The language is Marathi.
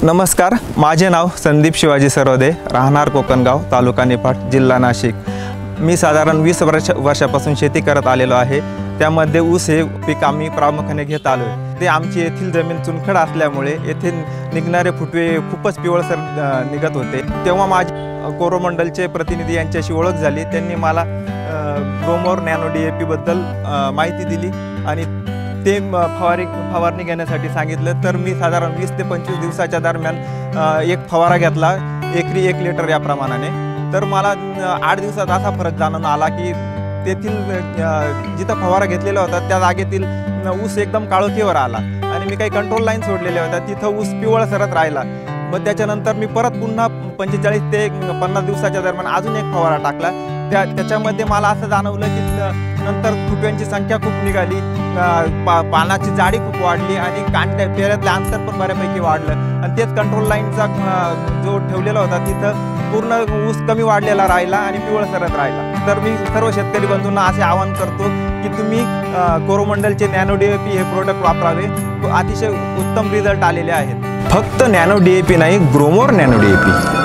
नमस्कार, माझे नाव संदीप शिवाजी सरवदे, राहणार कोकणगाव, तालुका निफाड, जिल्हा नाशिक। मी साधारण 20 वर्षापासून शेती करत आलेलो आहे। त्यामध्ये ऊस हे पीक आम्ही प्रामुख्याने घेत आलो आहे। ते आमची येथील जमीन चुनखड असल्यामुळे येथे निघणारे फुटवे खूपच पिवळसर निघत होते। तेव्हा माझे कोरोमंडलचे प्रतिनिधी यांच्याशी ओळख झाली। त्यांनी मला ग्रोमोर नॅनो DAP बद्दल माहिती दिली आणि ते फवारणी घेण्यासाठी सांगितलं। तर मी साधारण 20 ते 25 दिवसाच्या दरम्यान एक फवारा घेतला, एकरी 1 लिटर या प्रमाणाने। तर मला 8 दिवसात असा फरक जाणून आला की तेथील जिथं फवारा घेतलेला होता त्या जागेतील ऊस एकदम काळोखीवर आला आणि मी काही कंट्रोल लाईन सोडलेल्या होत्या, तिथं ऊस पिवळ सरत राहिला। मग त्याच्यानंतर मी परत पुन्हा 45 ते 50 दिवसाच्या दरम्यान अजून एक फवारा टाकला। त्याच्यामध्ये मला असं जाणवलं की नंतर फुटव्यांची संख्या खूप निघाली, पानाची जाडी खूप वाढली आणि पेऱ्यातलं अंतर पण बऱ्यापैकी वाढलं आणि तेच कंट्रोल लाईनचा जो ठेवलेला होता तिथं पूर्ण ऊस कमी वाढलेला राहिला आणि पिवळ सरत राहिला। तर मी सर्व शेतकरी बंधूंना असे आवाहन करतो की तुम्ही कोरोमंडलचे नॅनो DAP हे प्रोडक्ट वापरावे, अतिशय उत्तम रिझल्ट आलेले आहेत। फक्त नॅनो DAP नाही, ग्रोमोर नॅनो DAP।